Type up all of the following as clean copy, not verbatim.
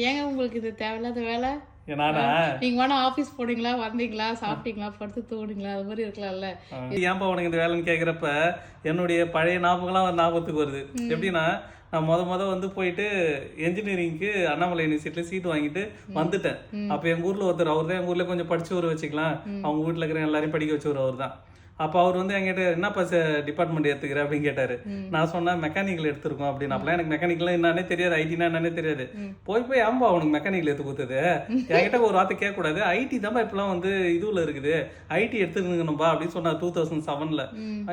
ஏங்க உங்களுக்கு இது தேவையில்லாத வேலை? நானா நீங்க வேணா ஆபீஸ் போனீங்களா, வந்தீங்களா, சாப்பிட்டீங்களா, படுத்து தூங்குனீங்களா, அது மாதிரி இருக்கலாம்ல. ஏன்பா உனக்கு இந்த வேலைன்னு கேட்குறப்ப என்னுடைய பழைய ஞாபகம்லாம் ஞாபகத்துக்கு வருது. எப்படின்னா நான் முத வந்து போயிட்டு என்ஜினியரிங்க்கு அண்ணாமலை யூனிவர்சிட்டியில் சீட் வாங்கிட்டு வந்துட்டேன். அப்போ எங்கள் ஊரில் ஒருத்தர், அவர் தான் எங்கள் ஊரில் கொஞ்சம் படிச்சவர் வச்சுக்கலாம், அவங்க வீட்டில் இருக்கிற எல்லாரையும் படிக்க வச்சவர் அவர் தான். அப்போ அவர் வந்து என்கிட்ட என்னப்பா டிபார்ட்மெண்ட் எடுத்துக்கிற அப்படின்னு கேட்டாரு. நான் சொன்னேன் மெக்கானிக்கல் எடுத்துருக்கோம் அப்படின்னு. அப்பெல்லாம் எனக்கு மெக்கானிக்கல் என்னன்னே தெரியாது, ஐடினா என்னன்னே தெரியாது. போய் ஏன்பா உனக்கு மெக்கானிக்கல் எடுத்து கொடுத்தது, என்கிட்ட ஒரு வார்த்தை கேட்கக்கூடாது, ஐடி தான்ப்பா இப்பெல்லாம் வந்து இதுல இருக்குது, ஐடி எடுத்துருங்கப்பா அப்படின்னு சொன்னார் 2007ல.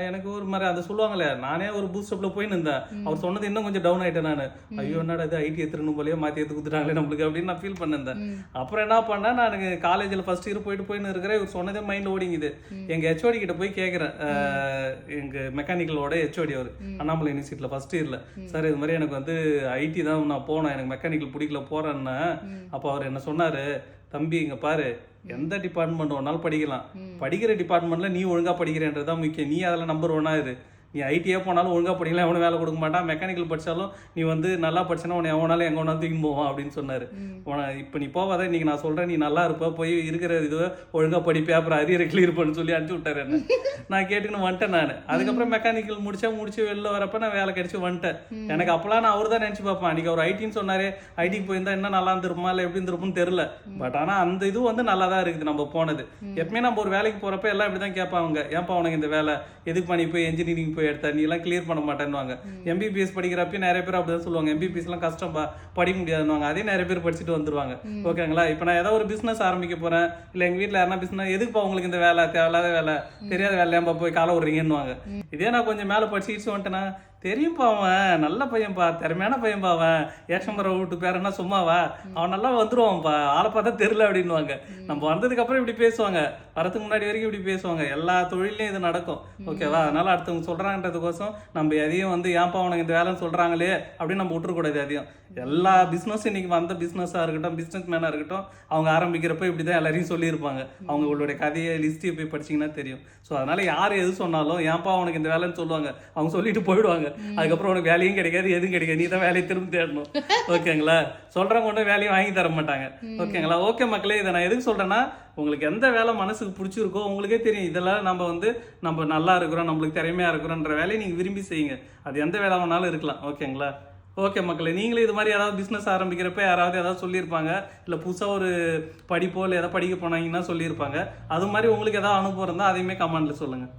எனக்கு ஒரு மாதிரி அதை சொல்லுவாங்களே, நானே ஒரு பூஸ்டப்ல போயின்னு இருந்தேன். அவர் சொன்னது இன்னும் கொஞ்சம் டவுன் ஆயிட்டேன் நான். ஐயோ என்னடா இது ஐடி எடுத்துருக்கணும் போலயே, மாத்தி எடுத்து கொடுத்துட்டாங்களே நம்மளுக்கு அப்படின்னு நான் ஃபீல் பண்ணிருந்தேன். அப்புறம் என்ன பண்ணேன், நான் காலேஜில் ஃபர்ஸ்ட் இயர் போயின்னு இருக்கிறேன். இவர் சொன்னதே மைண்ட் ஓடிங்குது. எங்க ஹெச்ஓடி கிட்ட போய் கேட்குறேன், எங்க மெக்கானிக்கலோட ஹெச்ஓடி அவர் அண்ணாமலை யூனிவர்சிட்டியில் ஃபர்ஸ்ட் இயர்ல. சார் இது மாதிரி எனக்கு வந்து ஐடி தான் நான் போனேன், எனக்கு மெக்கானிக்கல் பிடிக்கல போறேன்னா. அப்போ அவர் என்ன சொன்னாரு, தம்பி இங்க பாரு, எந்த டிபார்ட்மெண்ட் ஒன்னாலும் படிக்கலாம், படிக்கிற டிபார்ட்மெண்ட்ல நீ ஒழுங்கா படிக்கிறேன்றதுதான் முக்கியம். நீ அதில் நம்பர் 1 இரு. நீ ஐடியா போனாலும் ஒழுங்கா படிக்கலாம், எவனும் வேலை கொடுக்க மாட்டான். மெக்கானிக்கல் படிச்சாலும் நீ வந்து நல்லா படிச்சனா உன்னை எவனாலும் எங்க ஒன்றாலும் தூக்கி போவான் அப்படின்னு சொன்னாரு. இப்போ நீ போவாத, இன்னைக்கு நான் சொல்றேன், நீ நல்லா இருப்ப, போய் இருக்கிற இதுவை ஒழுங்கா படிப்பே, அப்புறம் அரியரை கிளியர் பண்ணு சொல்லி அனுப்பிச்சு விட்டாரு என்ன. நான் கேட்டுன்னு வந்துட்டேன் நான். அதுக்கப்புறம் மெக்கானிக்கல் முடிச்சு வெளில வரப்ப நான் வேலை கிடைச்சி வந்துட்டேன். எனக்கு அப்பெல்லாம் நான் அவர் தான் நினைச்சு பார்ப்பேன், அன்னைக்கு அவர் ஐடின்னு சொன்னாரு, ஐடிக்கு போயிருந்தா என்ன நல்லா இருந்திருப்போமா இல்லை எப்படி இருந்திருப்போம்னு தெரியல. பட் ஆனா அந்த இது வந்து நல்லா தான் இருக்குது நம்ம போனது. எப்பவுமே நம்ம ஒரு வேலைக்கு போறப்ப எல்லாம் இப்படிதான் கேட்பாங்க, ஏன்பா உனக்கு இந்த வேலை எதுக்கு பண்ணி போய் என்ஜினியரிங் போய் எடுத்த, நீ எல்லாம் கிளியர் பண்ண மாட்டேன்னுவாங்க. எம்பிபிஎஸ் படிக்கிறப்ப நிறைய பேர் அப்படிதான் சொல்லுவாங்க, எம்பிபிஎஸ் எல்லாம் கஷ்டம்பா படிக்க முடியாதுன்னு. அதே நிறைய பேர் படிச்சுட்டு வந்துருவாங்க. ஓகேங்களா. இப்போ நான் ஏதாவது ஒரு பிசினஸ் ஆரம்பிக்க போறேன், இல்லை எங்க வீட்டில் யாரா பிசினஸ், எதுக்குப்பா உங்களுக்கு இந்த வேலை, தேவையில்லாத வேலை, தெரியாத வேலையாம்பா போய் காலை விடுறீங்கன்னுவாங்க. இதே நான் கொஞ்சம் மேலே படிச்சுக்கிட்டு வந்துட்டேன்னா, தெரியும்பா அவன் நல்ல பையன்பா, திறமையான பையன்பா, அவன் ஏஷம்பர வீட்டு பேர் என்ன சும்மாவா, அவன் நல்லா வந்துருவான்ப்பா, ஆளை பார்த்தா தெரியல அப்படின்னுவாங்க. நம்ம வந்ததுக்கு அப்புறம் இப்படி பேசுவாங்க, வரதுக்கு முன்னாடி வரைக்கும் இப்படி பேசுவாங்க. எல்லா தொழிலையும் இது நடக்கும். ஓகேவா. அதனால அடுத்தவங்க சொல்றாங்கன்றதுக்கோசம் நம்ம எதையும் வந்து ஏன்பா அவனுக்கு இந்த வேலைன்னு சொல்றாங்களே அப்படின்னு நம்ம விட்டுறக்கூடாது. அதையும் எல்லா பிசினஸும் இன்னைக்கு வந்த பிசினஸா இருக்கட்டும், பிசினஸ் மேனா இருக்கட்டும், அவங்க ஆரம்பிக்கிறப்ப இப்படிதான் எல்லாரையும் சொல்லியிருப்பாங்க. அவங்களுடைய கதையை லிஸ்ட் போய் படிச்சீங்கன்னா தெரியும். ஸோ அதனால யார் எது சொன்னாலும் ஏன்பா அவனுக்கு இந்த வேலைன்னு சொல்லுவாங்க, அவங்க சொல்லிட்டு போயிடுவாங்க. அதுக்கப்புறம் உனக்கு வேலையும் கிடைக்காது, எதுவும் கிடைக்காது, நீ தான் வேலையை திரும்ப தேடணும். ஓகேங்களா. சொல்றவங்க கொண்டு வேலையும் வாங்கி தர மாட்டாங்க. ஓகேங்களா. ஓகே மக்களே, இதை நான் எதுக்கு சொல்றேன்னா, உங்களுக்கு எந்த வேலை மனசுக்கு பிடிச்சிருக்கோ உங்களுக்கே தெரியும், இதெல்லாம் நம்ம நல்லா இருக்கிறோம், நம்மளுக்கு திறமையா இருக்கிறோன்ற வேலையை நீங்க விரும்பி செய்யுங்க. அது எந்த வேலை வேணாலும் இருக்கலாம். ஓகேங்களா. ஓகே மக்களே, நீங்களே இது மாதிரி ஏதாவது பிஸ்னஸ் ஆரம்பிக்கிறப்ப யாராவது ஏதாவது சொல்லியிருப்பாங்க, இல்லை புதுசாக ஒரு படிப்போ இல்லை எதாவது படிக்க போனாங்கன்னா சொல்லியிருப்பாங்க. அது மாதிரி உங்களுக்கு ஏதாவது அனுபவம் இருந்தால் அதையுமே கமெண்ட்ல சொல்லுங்கள்.